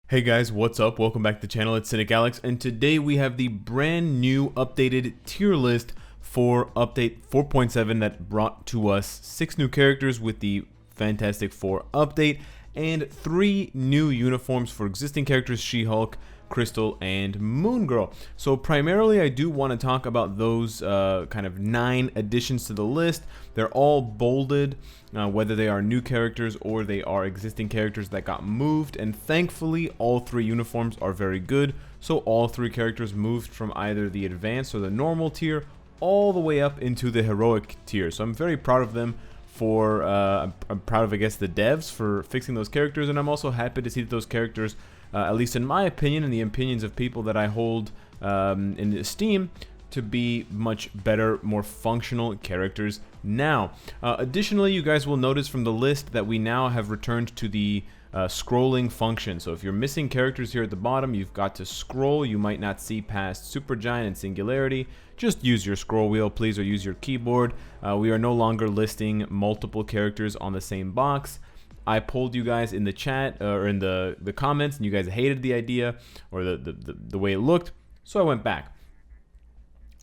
Hey guys, what's up? Welcome back to the channel. It's Cynicalex, and today we have the brand new updated tier list for update 4.7 that brought to us 6 new characters with the Fantastic Four update and 3 new uniforms for existing characters: She-Hulk, Crystal, and Moon Girl. So primarily I do want to talk about those kind of 9 additions to the list. They're all bolded, whether they are new characters or they are existing characters that got moved, and thankfully all 3 uniforms are very good. So all 3 characters moved from either the advanced or the normal tier all the way up into the heroic tier. So I'm very proud of them for I'm proud of, I guess, the devs for fixing those characters, and I'm also happy to see that those characters, at least in my opinion and the opinions of people that I hold in esteem, to be much better, more functional characters now. Additionally, you guys will notice from the list that we now have returned to the scrolling function. So if you're missing characters here at the bottom, you've got to scroll. You might not see past Supergiant and Singularity. Just use your scroll wheel, please, or use your keyboard. We are no longer listing multiple characters on the same box. I polled you guys in the chat or in the comments, and you guys hated the idea or the way it looked, so I went back.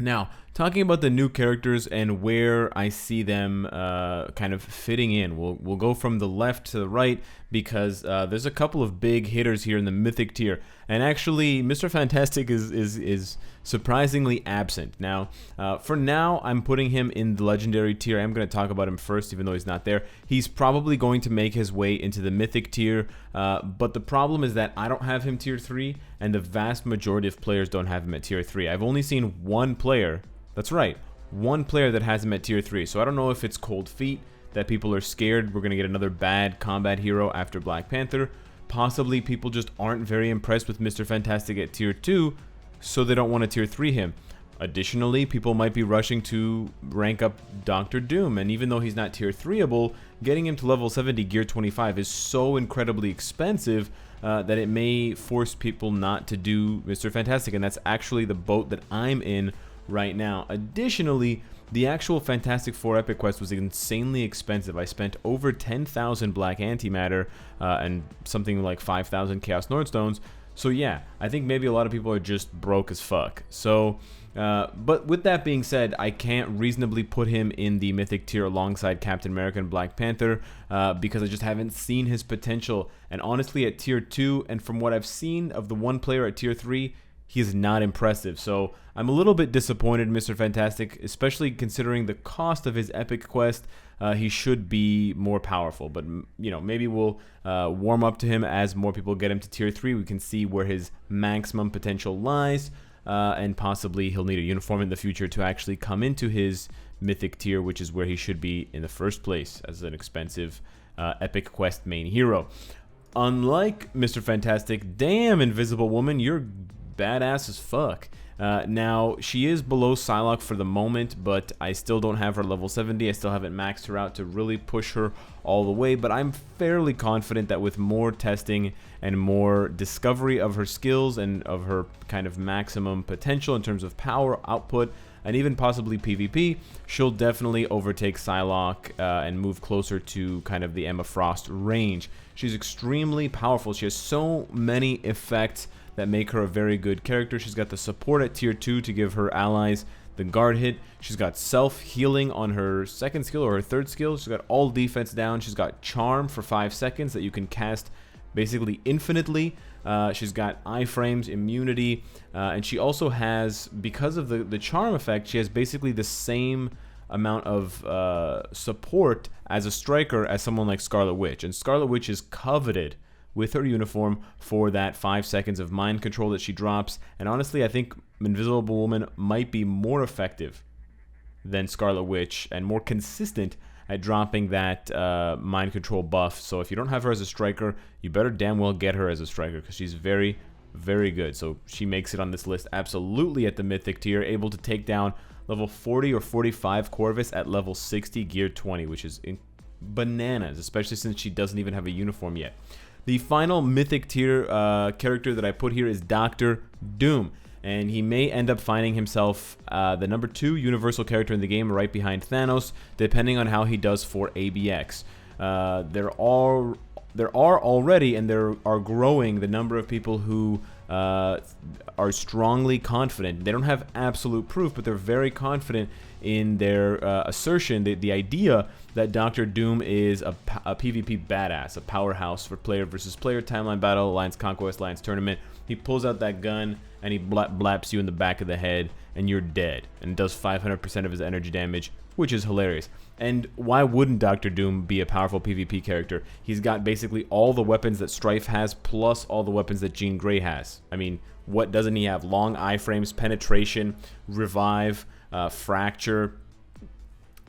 Now, talking about the new characters and where I see them kind of fitting in, we'll go from the left to the right because there's a couple of big hitters here in the Mythic tier, and actually Mr. Fantastic is surprisingly absent. Now, for now, I'm putting him in the Legendary tier. I'm going to talk about him first, even though he's not there. He's probably going to make his way into the Mythic tier, but the problem is that I don't have him tier 3, and the vast majority of players don't have him at tier 3. I've only seen one player, that's right, one player that has him at tier 3, so I don't know if it's cold feet, that people are scared we're going to get another bad combat hero after Black Panther. Possibly people just aren't very impressed with Mr. Fantastic at tier 2, so they don't want to tier 3 him. Additionally, people might be rushing to rank up Dr. Doom, and even though he's not tier 3able, getting him to level 70 gear 25 is so incredibly expensive that it may force people not to do Mr. Fantastic, and that's actually the boat that I'm in right now. Additionally, the actual Fantastic Four Epic Quest was insanely expensive. I spent over 10,000 Black Antimatter and something like 5,000 Chaos Nordstones. So yeah, I think maybe a lot of people are just broke as fuck. So, but with that being said, I can't reasonably put him in the Mythic tier alongside Captain America and Black Panther because I just haven't seen his potential. And honestly, at tier 2, and from what I've seen of the one player at tier 3, he is not impressive. So I'm a little bit disappointed in Mr. Fantastic, especially considering the cost of his Epic Quest. He should be more powerful, but you know, maybe we'll warm up to him as more people get him to tier 3. We can see where his maximum potential lies, and possibly he'll need a uniform in the future to actually come into his Mythic tier, which is where he should be in the first place as an expensive Epic Quest main hero. Unlike Mr. Fantastic, damn, Invisible Woman, you're badass as fuck. Now, she is below Psylocke for the moment, but I still don't have her level 70. I still haven't maxed her out to really push her all the way, but I'm fairly confident that with more testing and more discovery of her skills and of her kind of maximum potential in terms of power, output, and even possibly PvP, she'll definitely overtake Psylocke and move closer to kind of the Emma Frost range. She's extremely powerful. She has so many effects that make her a very good character. She's got the support at tier 2 to give her allies the guard hit. She's got self-healing on her second skill or her third skill. She's got all defense down. She's got charm for 5 seconds that you can cast basically infinitely. She's got iframes, immunity, and she also has, because of the charm effect, she has basically the same amount of support as a striker as someone like Scarlet Witch. And Scarlet Witch is coveted with her uniform for that 5 seconds of mind control that she drops. And honestly, I think Invisible Woman might be more effective than Scarlet Witch and more consistent at dropping that mind control buff. So if you don't have her as a striker, you better damn well get her as a striker because she's very, very good. So she makes it on this list absolutely at the Mythic tier, able to take down level 40 or 45 Corvus at level 60 gear 20, which is bananas, especially since she doesn't even have a uniform yet. The final Mythic tier character that I put here is Dr. Doom, and he may end up finding himself the number 2 universal character in the game, right behind Thanos, depending on how he does for ABX. They're there are already, and there are growing, the number of people who are strongly confident. They don't have absolute proof, but they're very confident in their assertion, the idea that Dr. Doom is a PvP badass, a powerhouse for player versus player, timeline battle, Alliance Conquest, Alliance Tournament. He pulls out that gun and he blaps you in the back of the head and you're dead, and does 500% of his energy damage, which is hilarious. And why wouldn't Dr. Doom be a powerful PvP character? He's got basically all the weapons that Strife has, plus all the weapons that Jean Grey has. I mean, what doesn't he have? Long iframes, penetration, revive, fracture.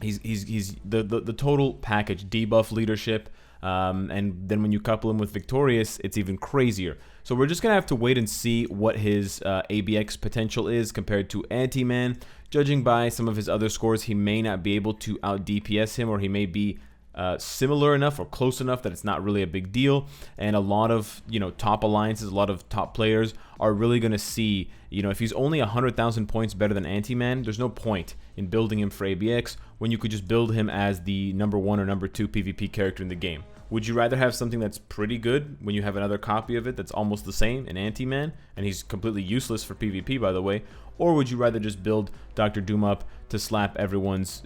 He's the total package. Debuff, leadership, and then when you couple him with Victorious, it's even crazier. So we're just gonna have to wait and see what his ABX potential is compared to Anti-Man. Judging by some of his other scores, he may not be able to out DPS him, or he may be similar enough or close enough that it's not really a big deal. And a lot of, top alliances, a lot of top players are really going to see, if he's only 100,000 points better than Anti-Man, there's no point in building him for ABX when you could just build him as the number 1 or number 2 PvP character in the game. Would you rather have something that's pretty good when you have another copy of it that's almost the same, an Anti-Man, and he's completely useless for PvP, by the way? Or would you rather just build Dr. Doom up to slap everyone's,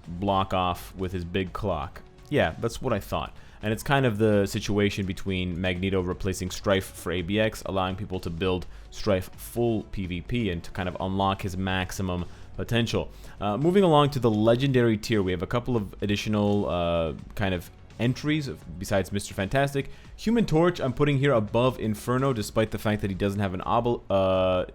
block off with his big clock? Yeah, that's what I thought. And it's kind of the situation between Magneto replacing Strife for ABX, allowing people to build Strife full PvP and to kind of unlock his maximum potential. Moving along to the legendary tier, we have a couple of additional kind of entries besides Mr. Fantastic. Human Torch I'm putting here above Inferno, despite the fact that he doesn't have an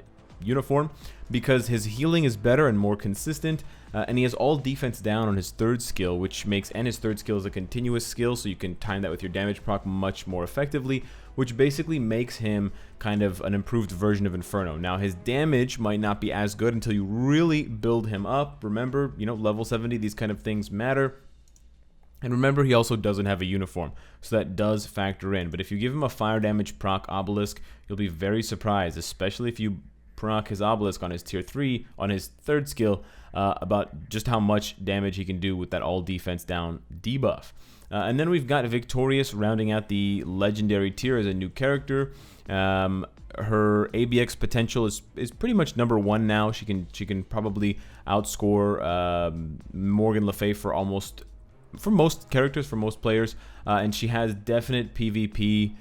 uniform, because his healing is better and more consistent, and he has all defense down on his 3rd skill, which makes, and his 3rd skill is a continuous skill, so you can time that with your damage proc much more effectively, which basically makes him kind of an improved version of Inferno. Now, his damage might not be as good until you really build him up. Remember, level 70, these kind of things matter. And remember, he also doesn't have a uniform, so that does factor in. But if you give him a fire damage proc obelisk, you'll be very surprised, especially if you proc his obelisk on his tier 3, on his 3rd skill, about just how much damage he can do with that all defense down debuff. And then we've got Victorious rounding out the legendary tier as a new character. Her ABX potential is pretty much number 1 now. She can probably outscore Morgan Le Fay for most characters, for most players, and she has definite PvP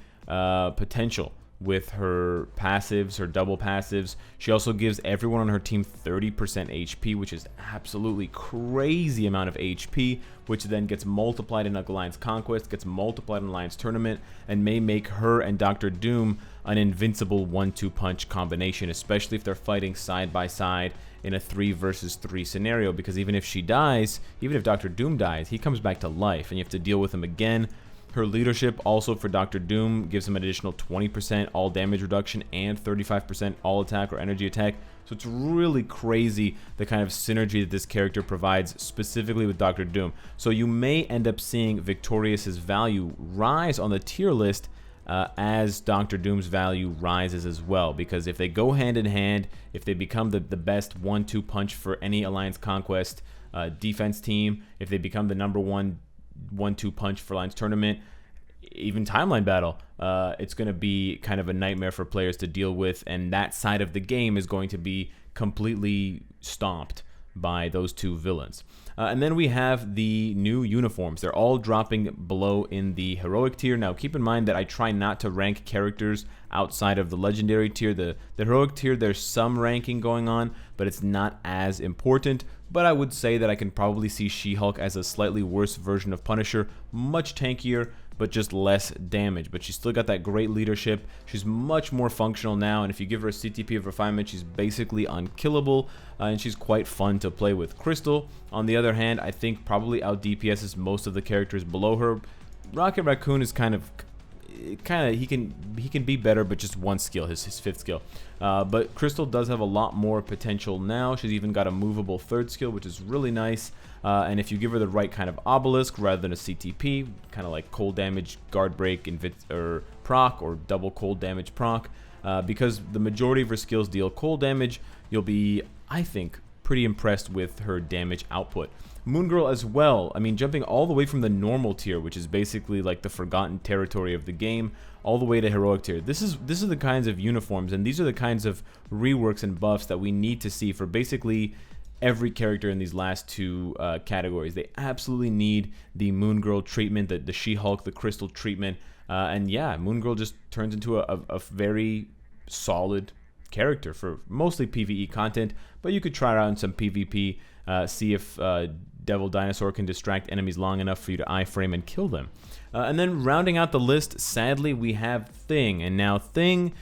potential with her passives, her double passives. She also gives everyone on her team 30% HP, which is absolutely crazy amount of HP, which then gets multiplied in Alliance Conquest, gets multiplied in Alliance Tournament, and may make her and Dr. Doom an invincible 1-2 punch combination, especially if they're fighting side by side in a 3 versus 3 scenario, because even if she dies, even if Dr. Doom dies, he comes back to life and you have to deal with him again. Her leadership also for Dr. Doom gives him an additional 20% all damage reduction and 35% all attack or energy attack. So it's really crazy the kind of synergy that this character provides specifically with Dr. Doom. So you may end up seeing Victorious's value rise on the tier list as Dr. Doom's value rises as well, because if they go hand in hand, if they become the best 1-2 punch for any Alliance Conquest defense team, if they become the number 1-2 punch for Alliance Tournament, even timeline battle, it's going to be kind of a nightmare for players to deal with, and that side of the game is going to be completely stomped by those 2 villains. And then we have the new uniforms. They're all dropping below in the heroic tier. Now keep in mind that I try not to rank characters outside of the legendary tier. The heroic tier, there's some ranking going on, but it's not as important. But I would say that I can probably see She-Hulk as a slightly worse version of Punisher, much tankier, but just less damage. But she's still got that great leadership. She's much more functional now, and if you give her a CTP of refinement, she's basically unkillable, and she's quite fun to play with. Crystal, on the other hand, I think probably out DPSs most of the characters below her. Rocket Raccoon is kind of he can be better, but just 1 skill, his 5th skill. But Crystal does have a lot more potential now. She's even got a movable 3rd skill, which is really nice. And if you give her the right kind of obelisk rather than a CTP, kind of like cold damage, guard break, or proc, or double cold damage proc, because the majority of her skills deal cold damage, you'll be, I think, pretty impressed with her damage output. Moon Girl as well. I mean, jumping all the way from the normal tier, which is basically like the forgotten territory of the game, all the way to heroic tier. This is the kinds of uniforms, and these are the kinds of reworks and buffs that we need to see for basically every character in these last two categories. They absolutely need the Moon Girl treatment, the She-Hulk, the Crystal treatment, and yeah, Moon Girl just turns into a very solid character for mostly PvE content, but you could try it out in some PvP, see if Devil Dinosaur can distract enemies long enough for you to iframe and kill them. And then rounding out the list, sadly, we have Thing. And now Thing,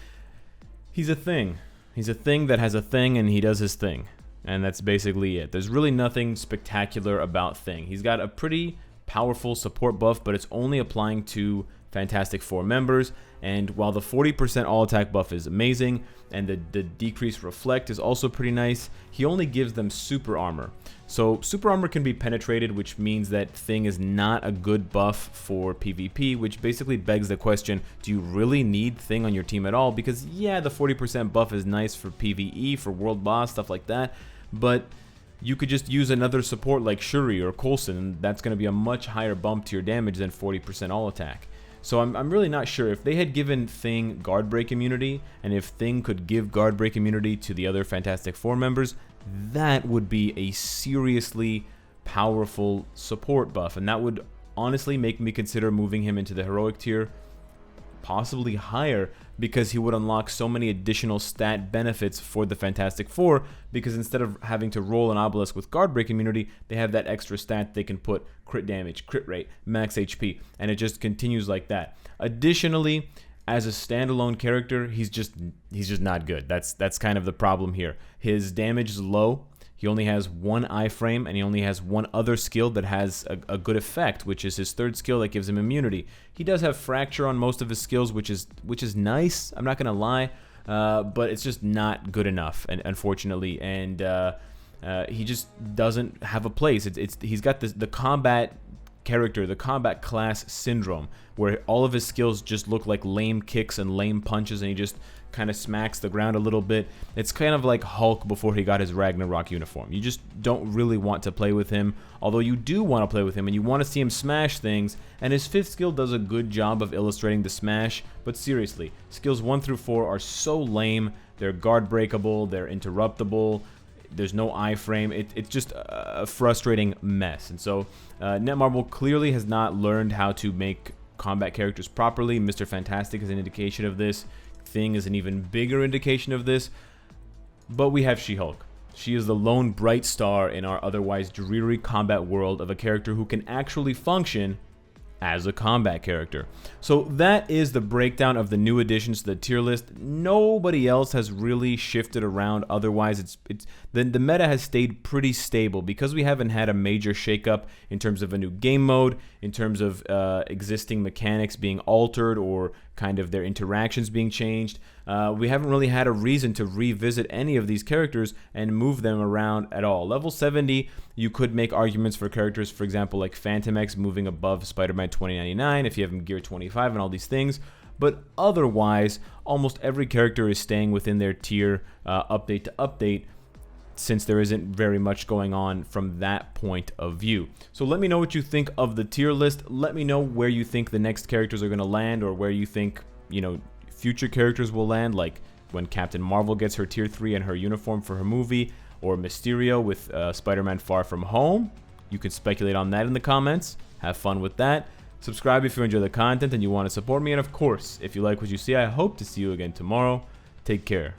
he's a thing. He's a thing that has a thing, and he does his thing. And that's basically it. There's really nothing spectacular about Thing. He's got a pretty powerful support buff, but it's only applying to Fantastic Four members. And while the 40% all attack buff is amazing, and the decreased reflect is also pretty nice, he only gives them super armor. So super armor can be penetrated, which means that Thing is not a good buff for PvP, which basically begs the question, do you really need Thing on your team at all? Because yeah, the 40% buff is nice for PvE, for world boss, stuff like that, but you could just use another support like Shuri or Coulson, and that's going to be a much higher bump to your damage than 40% all attack. So I'm really not sure. If they had given Thing guard break immunity, and if Thing could give guard break immunity to the other Fantastic Four members, that would be a seriously powerful support buff, and that would honestly make me consider moving him into the heroic tier, possibly higher, because he would unlock so many additional stat benefits for the Fantastic Four, because instead of having to roll an obelisk with guard break immunity, they have that extra stat they can put crit damage, crit rate, max HP, and it just continues like that. Additionally, as a standalone character, he's just not good. That's kind of the problem here. His damage is low. He only has one iframe, and he only has one other skill that has a good effect, which is his third skill that gives him immunity. He does have fracture on most of his skills, which is nice. I'm not gonna lie, but it's just not good enough, and unfortunately, and he just doesn't have a place. He's got the combat character, the combat class syndrome, where all of his skills just look like lame kicks and lame punches, and he just kind of smacks the ground a little bit. It's kind of like Hulk before he got his Ragnarok uniform. You just don't really want to play with him, although you do want to play with him and you want to see him smash things, and his fifth skill does a good job of illustrating the smash, but seriously, skills 1 through 4 are so lame. They're guard breakable, they're interruptible, there's no iframe. It's just a frustrating mess. And so Netmarble clearly has not learned how to make combat characters properly. Mr. Fantastic is an indication of this. Thing is an even bigger indication of this. But we have She-Hulk. She is the lone bright star in our otherwise dreary combat world of a character who can actually function as a combat character. So that is the breakdown of the new additions to the tier list. Nobody else has really shifted around. Otherwise, the meta has stayed pretty stable because we haven't had a major shakeup in terms of a new game mode, in terms of existing mechanics being altered or kind of their interactions being changed. We haven't really had a reason to revisit any of these characters and move them around at all. Level 70, you could make arguments for characters, for example, like Phantom X moving above Spider-Man 2099 if you have him gear 25 and all these things. But otherwise, almost every character is staying within their tier update to update, since there isn't very much going on from that point of view. So let me know what you think of the tier list. Let me know where you think the next characters are going to land, or where you think, you know, future characters will land, like when Captain Marvel gets her tier 3 and her uniform for her movie, or Mysterio with Spider-Man Far From Home. You can speculate on that in the comments. Have fun with that. Subscribe if you enjoy the content and you want to support me. And of course, if you like what you see, I hope to see you again tomorrow. Take care.